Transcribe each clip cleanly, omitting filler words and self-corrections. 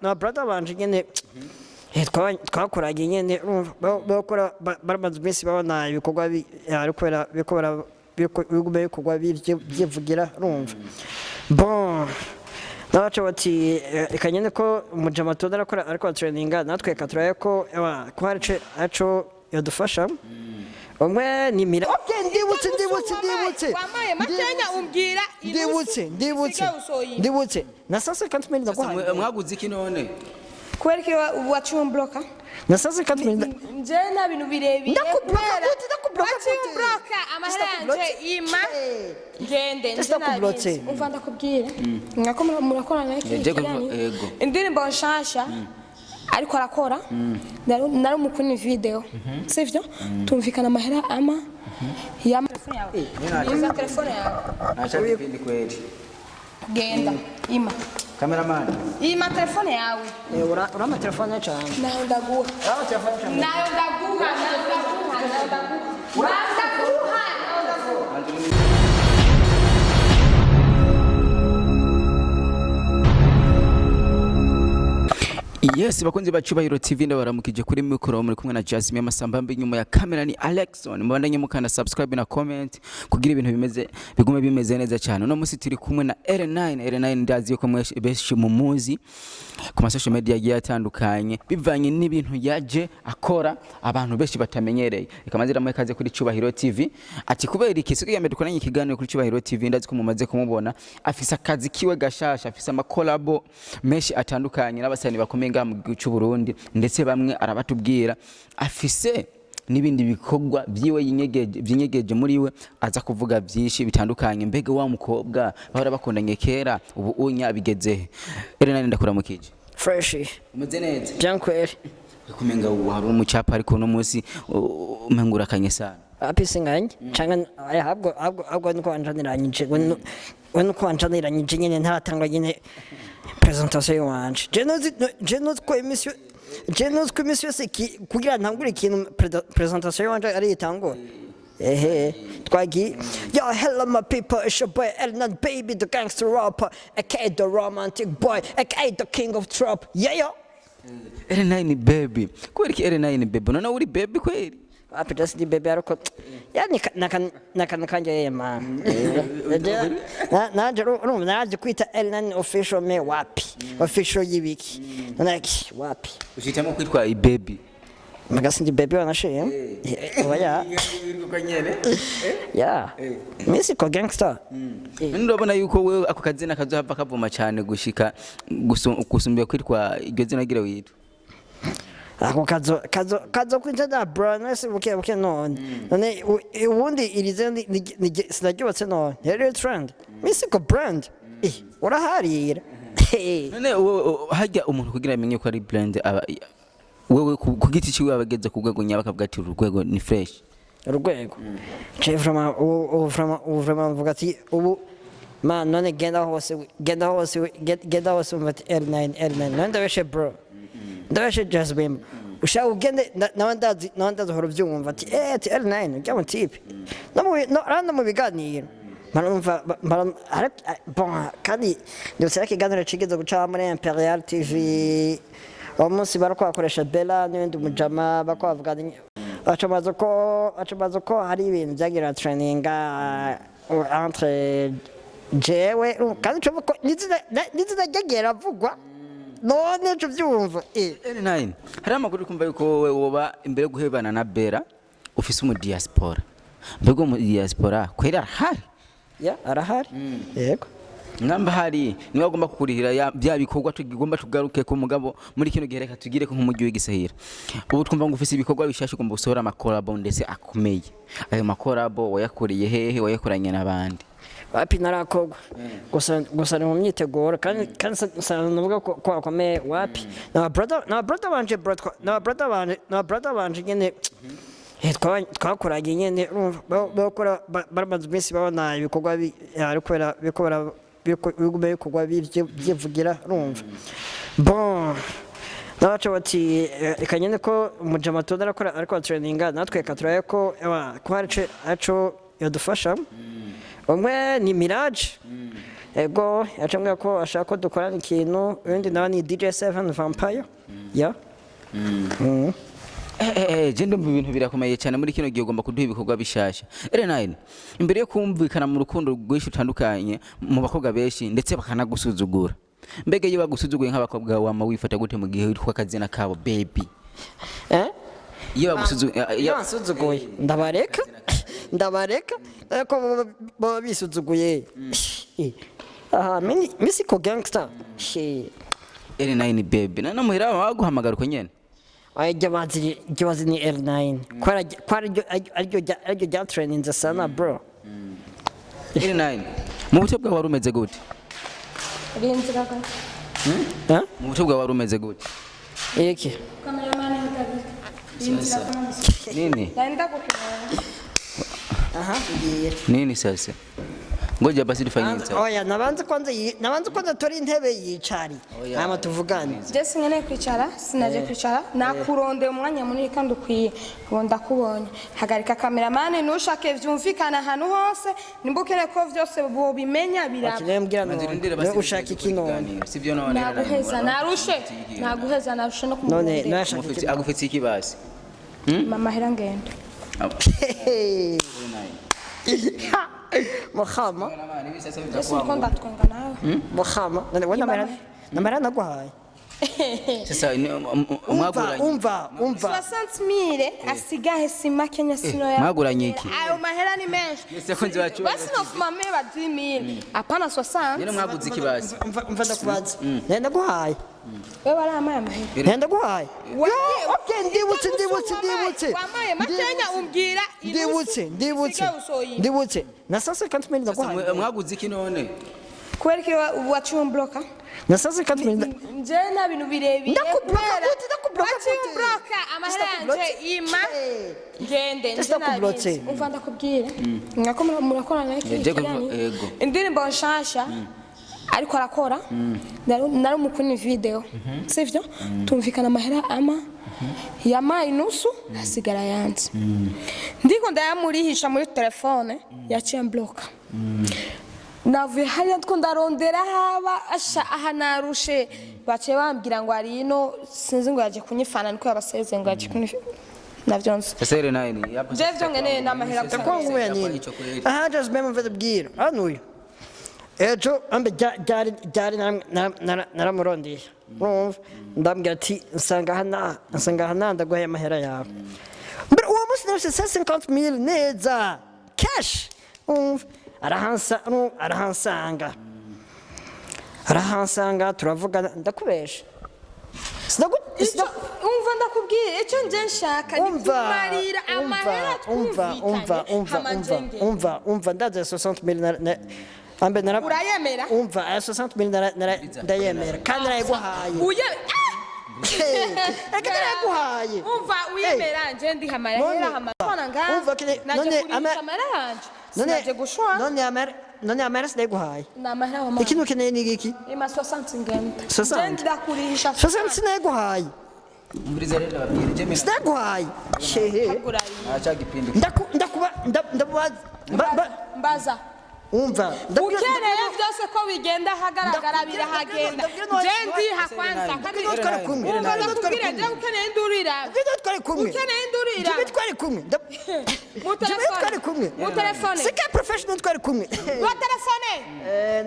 na brother banje nyene twakoraga nyene bakora baramaze iminsi babona ibikorwa ariko bikorwa byivugira urumva bon nabaca bati reka nyene ko umujama todo ariko traininga natwe katuraye ko kwarice aco yadufasha umwe ni mira okay ndibutse wamaye matenya umbwira ndibutse na sasa kantu mimi ndaguhaye mwaguze iki none kwereke wachumbloka na sasa kantu mimi nje na bintu birebire ndakubloka amahera ima ngende ndakubloka umva ndakubwira ngako murakorana n'iki indirimbo nshasha ariko arakora nari umukuni video sivyo tumvikana amahera ama ya telefone yawe acha kipindi kweli genda ima cameraman ima telefone yawe urama telefone cyane nayo ndaguha Yes, bakunzi bacu ba Hero TV ndabaramukije kuri mikoro muri kumwe na Jasmine Masambambe nyuma ya kamera ni Alexon mbandanye mukanda subscribe na comment kugira ibintu bigume bimeze neza cyane. No musi turi kumwe na L9 ndazi ko beshi mumuzi ku social media yagiye atandukanye bivanye n'ibintu yaje akora abantu beshi batamenyereye. Ikamazira mu kaze kuri Hero TV ati kubera iki sikiye dukoranye ikiganiro kuri Hero TV ndazi ko mumaze kumubona afisa akazi kiwe gashasha afisa ama collabo meshi atandukanye n'abasani bakomeye mu gihugu cy'u Burundi ndetse bamwe arabatubwira afise nibindi bikorwa byiwe yinyegeje muri we aza kuvuga byinshi bitandukanye mbega wa mukobwa bahora bakundanye kera ubu unya bigeze L9 ndakuramukije fresh umeze neza byankwere kumenga ubu hari umucapa ariko no munsi umengura kanye sana apisinganye cyangwa ahubwo niko anjaniranyije wenu ko anjaniranyije nyene ntaratangwa nyene presentation wanje je noze ko emission seki kugira ntangure ikintu presentation wanje ari itango twagi yo hello my people it's your boy L9 baby the gangster rapper aka the romantic boy aka the king of trap yeah L9 baby kweli ki L9 baby nona uri baby kweli apita si baby ariko yani nakanje yema naje kwita L9 official me wapi official yibiki naki wapi ushitamo kwitwa i baby magasi ndi baby wanashe oya ya misi ko gangster ndabona yuko wewe ako kazina kazohava kavuma cyane gushika gusumbiye kwitwa iryo zina gira witwa ako kazo kwinjira bro nese buke none ubundi irize sinaryubatse none rero trend misi ko brand uraharira none hajya umuntu kugira amenye ko ari brand wewe ku giti ciwe abageze ku rwego nyaba kavuga ati urwego ni fresh urwego je vraiment vuga ati ubu man none genda hose mvati L9 none ndabeshe bro ndabeshe Jasmine ushaka ugende nawandazi horo byumva ati ati L9 ujya mu tipe no mu biganiro marumva bon kandi ndetse ikiganiro kigeze guca muri Imperial TV umunsi bakoresha Bella n'ibindi umujama bakwavuga acabazo ko hari ibintu byagira training entre jewe kandi cyo ko nizina ryagera vugwa none cyo byumva L9 hari amakuru kumva yuko wowe woba imbere guhebana na Bella ufise mu diaspora mbego mu diaspora kwera hari arahari yego ngamba hari niwe agomba kukurihira bya bikorwa tugomba tugaruke ko mugabo muri kino gihe reka tugire ko nk'umujyi w'igisahira ubu twumva ngo ufise ibikorwa bishashe ugomba gusohora amakorabo ndetse akomeye ayo makorabo wayakuriye hehe wayakoranye n'abandi wapi narakogwa gusa ni mu myiteguro kandi navuga ko akomeye wapi na brother banje nyene twakoraga nyene bakora baramaze iminsi babona ibikorwa ariko bikorwa byivugira urumva bon nabaca bati reka nyene ko umujama todo ariko traininga natwe katuraye ko kwarice aco yadufasha umwe ni Mirage ego yacambwira ko ashaka ko dukorana ikintu ubundi nawe ni DJ7 Vampire ya je ndumva ibintu birakomeye cyane muri kino gihe ugomba kuduha ibikorwa bishasha R9 imbere yo kumvikana mu rukundo rwinshi utandukanye mu bakobwa benshi ndetse bakanagusuzugura mbega iyo bagusuzuguye nk'abakobwa wama wifata gute mu gihe witwa akazina kabo baby iyo basuzuguye ndabareka ariko baba bisuzuguye aha misi ko gangster R9 baby na muhira baguhamagara uko nyene Jawazi ni R9 kwa aryo rya training sana bro R9 mu buto bwawe warumeze gute rinzira ka mu buto bwawe warumeze gute iki cameraman rinzira nini naenda kukimana aha ngiye nini sasa ngoja basi dufanye nini oya nabanze kwanza tori intebe yicari ama tuvugane Jesse ngene kwicara sinaje kwicara nakuronde umwanya munini kandi ukwiye ngo ndakubonye hagarika cameraman nushake vyumvikana hanu hose nimbukere ko vyose bo bimenya biraba kirembwira no ushaka ikinone sivyo none naguheza narushe no none nashaka agufitse iki basi mama hera ngende Muhama Jesse konda twanga nawe Muhama none namara naguhaye sasa mwaguranye umva 60,000 asigahe sima Kenya sino ya mwaguranye iki ayo mahera ni menshi sekonzi wacu basi no mama ba 10,000 hapana 60 yene mwaguze iki basi umva ndakubaza nenda guhaye wewe wala amaya mahera nenda guhaye okay ndibutse wamaye makenya umbwira ndibutse na sasa kantu mimi ndaguhaye mwaguze iki none kweli ki wachiwe mbloka na sasa kantu mimi nje na bintu birebire ndakubloka amahera yanje ima ngende nje ndakublotse umva ndakubwira ngako murakorana iki indirimbo nshasha ariko arakora nari umukuni video sivyo tumvikana amahera ama yamaye nusu asigara yanze ndiko ndayamurihisha muri telefone yaciye mbloka navuye hariya two ndarondera haba asha aha narushe baciye bambwira ngo ari ino sinzi ngo yaje kunyifana niko yabaseze ngo yaje kunyifana navyonse sasa R9 yapo Jeff ngene namahera kwangu ya nini aha just meme mvede bwira anuyo ejo ambe jari naramurondeye urumva ndambwira ati nsanga hana ndaguhaye amahera yawe mbere uwo munsi narose 50,000 neza cash urumva arahansanga turavugana ndakubesha umva ndakubwira icyo nje nshaka ni kumarira amahera umva ndaze 60,000 ambe nara urayemera umva 60,000 ndayemera kandi narayiguhaye naraguhaye umva uyemera nje ndi hamahera hamana nga umva none sinaje gushwa none amara sinayiguhaye namahera wa mama ikintu keneye ni iki ima 60 ngenda 60 nje ndakurisha 60 sinayiguhaye mburiza rero babwire je sinayiguhaye shehe acha gipindi mbaza umva ukeneye byose ko bigenda hagaragara birahagenda je ndi hakwanza kandi twari kumwe je ukeneye indurira twari kumwe ukeneye indurira twari kumwe mu telefone sika professional twari kumwe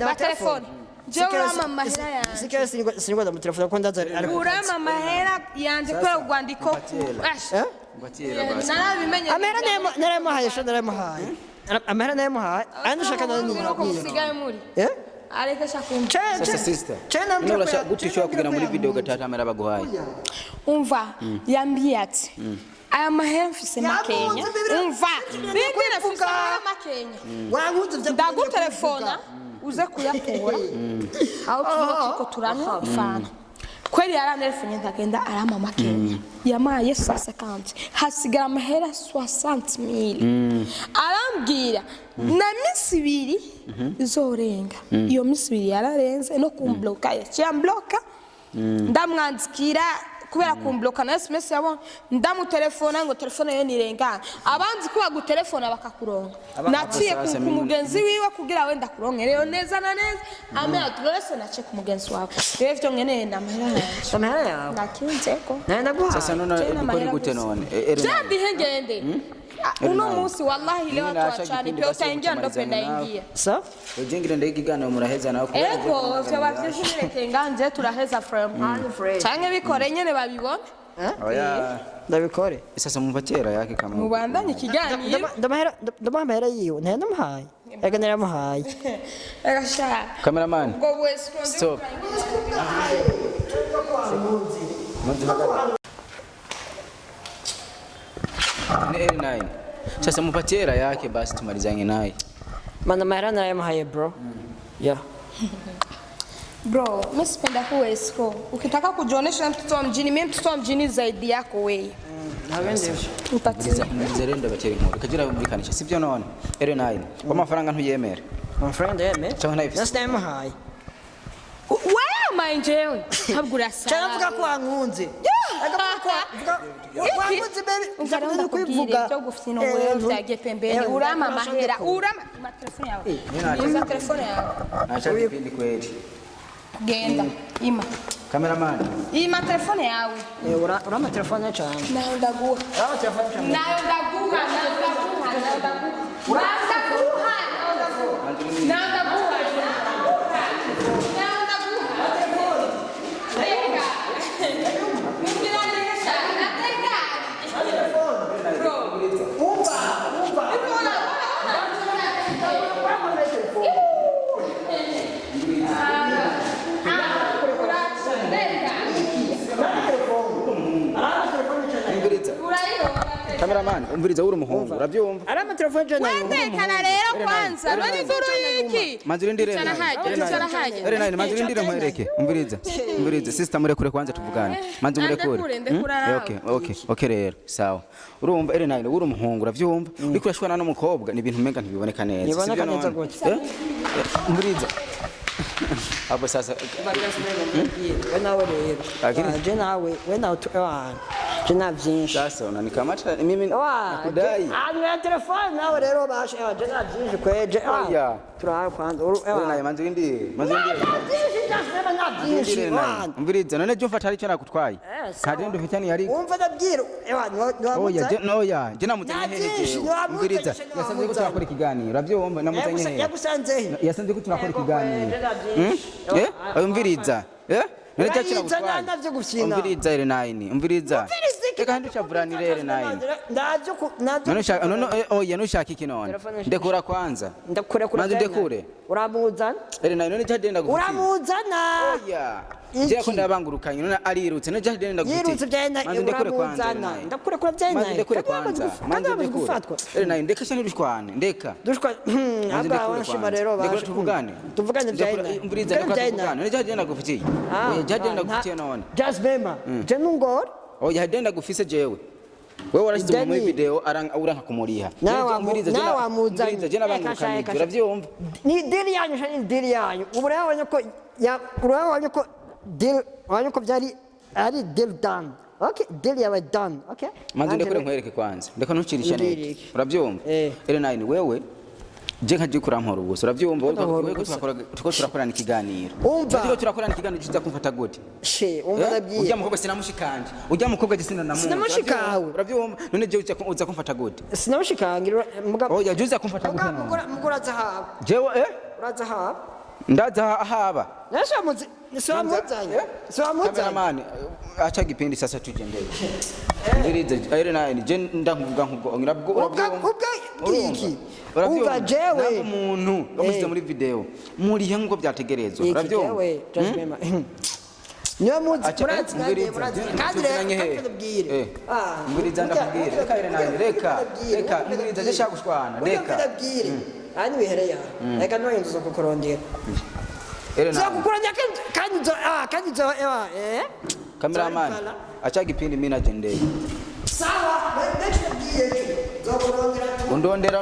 ba telefone je urama mahera yanjye sika sinigwa mu telefone ko ndaza ariko urama mahera yanjye kwa rwandiko narabimenye amera naramuhaye amahera nayamuhaye anashaka nani usigaye muri areka shakumva sasa sister nurasha gutishwa kugira muri video gatata amera baguhaye umva yambwiye ati aya mahera mfise makenya umva bindire mfise makenya wanguze ndagutelefona uze kuyakura aho tuko turanwa fana kweli yaranelefone ndagenda arama makenya yamaye 60 hasigara amahera 60,000 arambwira na misi ibiri izorenga iyo misi ibiri yararenze no kumbloka yaciye mbloka ndamwandikira kubera kumbloka na SMS yabo ndamutelefona ngo telefone yo nirengana abanzi ko bagutelefona bakakuronga naciye ku mugenzi wiwe kugira wenda kuronke rero neza na neza ame adresse naciye ku mugenzi wako rero byo ngene amahera yawe nakinzeko ndaguha sasa none bikora gute none jambi hengende uno musi wallahi leo tuachane pia utaingia ndo penda ingia sa ujengire ndayigigana muraheza nawe ego vyo bavyishimire nganje turaheza from canke bikore nyene babibona oya ndabikore sasa mumva kera yake kama mubandanye kiganiro ndamahera yiwe nta namuhaye ega naramuhaye ega sha cameraman go west stop ni L9 sasa mupatie hela yake basi tumalizane naye maana mahera naramuhaye bro yeah bro mimi sipenda kuwa escrow ukitaka kujionesha mtoto wa mjini mimi mtoto wa mjini zaidi yako wewe ntabende utakiza mzerenda bakeri nkuru kagira bumvikanisha sivyo none L9 kwa mafaranga ntuyemera amafaranga yeme cyangwa nayifise nasimuhaye wewe mainjewe habgura sana cyangwa ko wankunze wankunze baby ungaramba kuvuga cyo gufina wewe vyagiye pembeni urama mahera urama telefone yawe ni telefone yawe acha kipindi kweli genda ima cameraman ima telefone yawe urama telefone cyane nayo ndaguha urama telefone cyane nayo ndaguha cameraman umviriza uri umuhungu urabyumva arama telefone cyane wandekana rero kwanza nani zuru iki manzuri ndire L9 manzuri ndire nkwereke umviriza sister murekure kwanza tuvugane manzi murekure okay rero sawa urumva L9 uri umuhungu urabyumva uri kurashwana n'umukobwa ni ibintu umenga ntibiboneka neza sibyo none umviriza abo sasa nawe rero je nawe jina byinshi sasa unanikamata mimi nakudai ya telefone nawe rero bashe jina byinshi kweje turaha kwanza naye manzi ndire umviriza none je mfata aricyo nakutwaye kandi ndufitani yari umva ndabyiro oya je namuzanye hehe umviriza yasanze ko turakora ikiganiro urabyumva namuzanye hehe yasanze ko turakora ikiganiro umviriza none cyakira gutwaye umviriza L9 umviriza reka handi chavurani L9 oya nushaka iki none ndekura kwanza ndekure uramuzana L9 none cyagenda gufite uramuzana oya je ko ndabangurukanye none arirutse none cyagenda gufite yirutse byenda uramuzana ndakure byenda ndekure kwanza L9 ndeka shani rushwane ndeka abashima rero bashe tuvugane byenda umviriza ndakuvugana none cyagenda gufite oya cyagenda gufite none just bema je nungor oya hadenda gufise jewe wewe warashyize muri video uranka kumuriha umviriza je nabangukanye uravyumva ni deli yanyu shani deli yanyu urabonye ko deal wanyu ko byari ari deal done okay deal yawe done okay manzi ndekure nkwereke kwanza ndeka ntucirisha neza uravyumva L9 wewe je nkaje kurampora ubwo uravyumva wewe ko turakorana ikiganiro umva turakorana ikiganiro uza kumfata gute she umva nabwiye ujya mukobwa sinamushikanje ujya mukobwa gisina namuntu sinamushikawe uravyumva none je uza kumfata gute sinamushikangira mugabo oya je uza kumfata gute muguraza haba jewe uraza haba ndaza haba Siwamuzanya cameraman acha kipindi sasa tugendeye umviriza L9 je ndakuvuga nkubwo ngirabwo iki umva jewe umuntu bamusize muri video murihe ngo byategerezwa urabyumva niyo muzi muratsi kandi rero umviriza ndakubwira reka L9 reka umviriza je shaka gushwana reka ani bihereya reka no yinduza kukurondera Zakukuranya kandi cameraman acha kipindi mimi najendeye sawa next year zokurondera undondera